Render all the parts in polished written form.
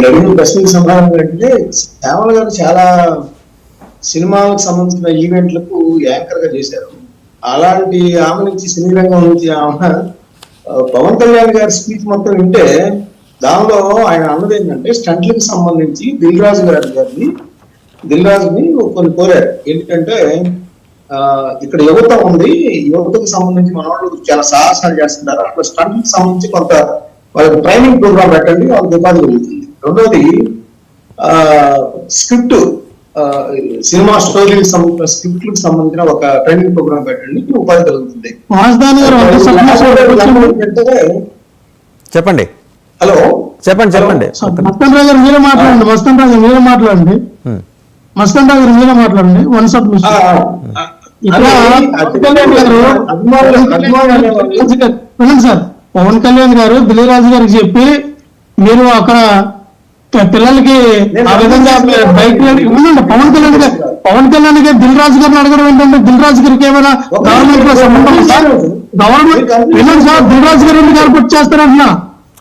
రవీంద్ర ప్రశ్నకు సమాధానం అంటే శ్యామల గారు చాలా సినిమాలకు సంబంధించిన ఈవెంట్లకు యాంకర్ గా చేశారు. అలాంటి ఆమె నుంచి సినీ రంగం నుంచి ఆమె పవన్ కళ్యాణ్ గారి స్పీచ్ మొత్తం వింటే దానిలో ఆయన అన్నది ఏంటంటే స్టంట్లకు సంబంధించి దిల్ రాజుని కొన్ని కోరారు. ఏంటంటే ఇక్కడ యువత ఉంది, యువతకు సంబంధించి మన వాళ్ళు చాలా సాహసాలు చేస్తున్నారు, అట్లా స్టంట్లకు సంబంధించి కొంత వాళ్ళకి ట్రైనింగ్ ప్రోగ్రామ్ పెట్టండి, వాళ్ళకి ఉపాధి కలుగుతుంది. రెండోది స్క్రిప్ట్ సినిమా స్టోరీకి సంబంధించిన స్క్రిప్ట్లకు సంబంధించిన ఒక ట్రైనింగ్ ప్రోగ్రామ్ పెట్టండి, ఉపాధి కలుగుతుంది. చెప్పండి. హలో చెప్పండి. మస్తన్ రావు గారు మీరే మాట్లాడండి. వన్ సబ్ సార్ పవన్ కళ్యాణ్ గారు దిలీరాజు గారికి చెప్పి మీరు అక్కడ పిల్లలకి ఆ విధంగా బైక్ పవన్ కళ్యాణ్ గారు దిల్ రాజు గారిని అడగడం ఏంటంటే దిల్ రాజు గారికి ఏమైనా గవర్నమెంట్ లో సంబంధం sir? Government sir Dil Raju గారు ఎందుకు ఏర్పాటు చేస్తారంటున్నా?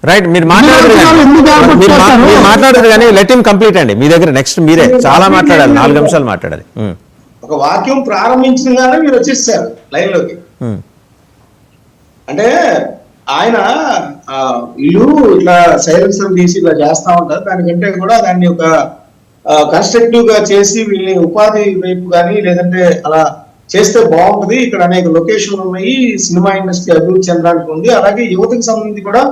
రైట్, మీరు మాట్లాడారు కానీ లెట్ హిమ్ కంప్లీట్ అండి. మీ దగ్గర నెక్స్ట్ మీరే చాలా మాట్లాడాలి, 4 నిమిషాలు మాట్లాడాలి. ఒక వాక్యం ప్రారంభించగానే మీరు వచ్చేసారు లైన్ లోకి. అంటే ఆయన వీళ్ళు ఇట్లా సైలెన్సర్ తీసి ఇట్లా చేస్తా ఉంటారు, దానికంటే కూడా దాన్ని ఒక కన్స్ట్రక్టివ్ గా చేసి వీళ్ళని ఉపాధి వైపు కానీ లేదంటే అలా చేస్తే బాగుంటుంది. ఇక్కడ అనేక లొకేషన్లు ఉన్నాయి, సినిమా ఇండస్ట్రీ అభివృద్ధి చెందడానికి ఉంది, అలాగే యువతకు సంబంధించి కూడా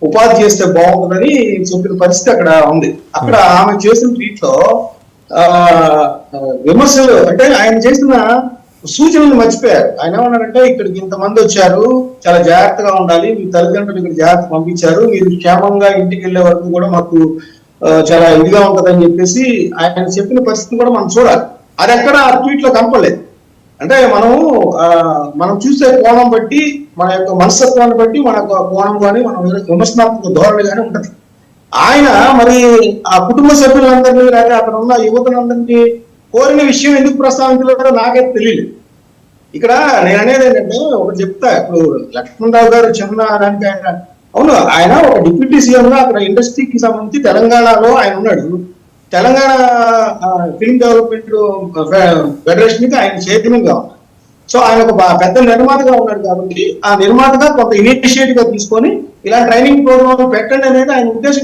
ఉపాధి చేస్తే బాగుంటుందని చెప్పిన పరిస్థితి అక్కడ ఉంది. అక్కడ ఆమె చేసిన ట్వీట్ లో విమర్శలు అంటే ఆయన చేసిన సూచనలు మర్చిపోయారు. ఆయన ఏమన్నారంటే ఇక్కడికి ఇంతమంది వచ్చారు, చాలా జాగ్రత్తగా ఉండాలి, మీ తల్లిదండ్రులు ఇక్కడ జాగ్రత్త పంపించారు, మీరు క్షేమంగా ఇంటికి వెళ్లే వరకు కూడా మాకు చాలా ఇదిగా ఉంటదని చెప్పేసి ఆయన చెప్పిన పరిస్థితిని కూడా మనం చూడాలి. అది ఎక్కడ ఆ ట్వీట్ లో కనపడలేదు. అంటే మనం చూసే కోణం బట్టి, మన యొక్క మనస్తత్వాన్ని బట్టి మన కోణం కానీ మన విమర్శనాత్మక ధోరణి కానీ ఉంటది. ఆయన మరి ఆ కుటుంబ సభ్యులందరినీ లేదా అక్కడ ఉన్న యువతలందరినీ కోరిన విషయం ఎందుకు ప్రస్తావించలేదో నాకైతే తెలియలేదు. ఇక్కడ నేను అనేది ఏంటంటే ఒకటి చెప్తా, ఇప్పుడు లక్ష్మణరావు గారు చిన్న దానికి అవును, ఆయన ఒక డిప్యూటీ సీఎం గా అక్కడ ఇండస్ట్రీకి సంబంధించి తెలంగాణలో ఆయన ఉన్నాడు. తెలంగాణ ఫిల్మ్ డెవలప్మెంట్ ఫెడరేషన్ కి ఆయన చైర్మన్ గా ఉన్నారు. సో ఆయన ఒక పెద్ద నిర్మాతగా ఉన్నాడు కాబట్టి ఆ నిర్మాతగా కొంత ఇనిషియేటివ్ గా తీసుకొని ఇలా ట్రైనింగ్ ప్రోగ్రామ్ పెట్టండి అనేది ఆయన ఉద్దేశం.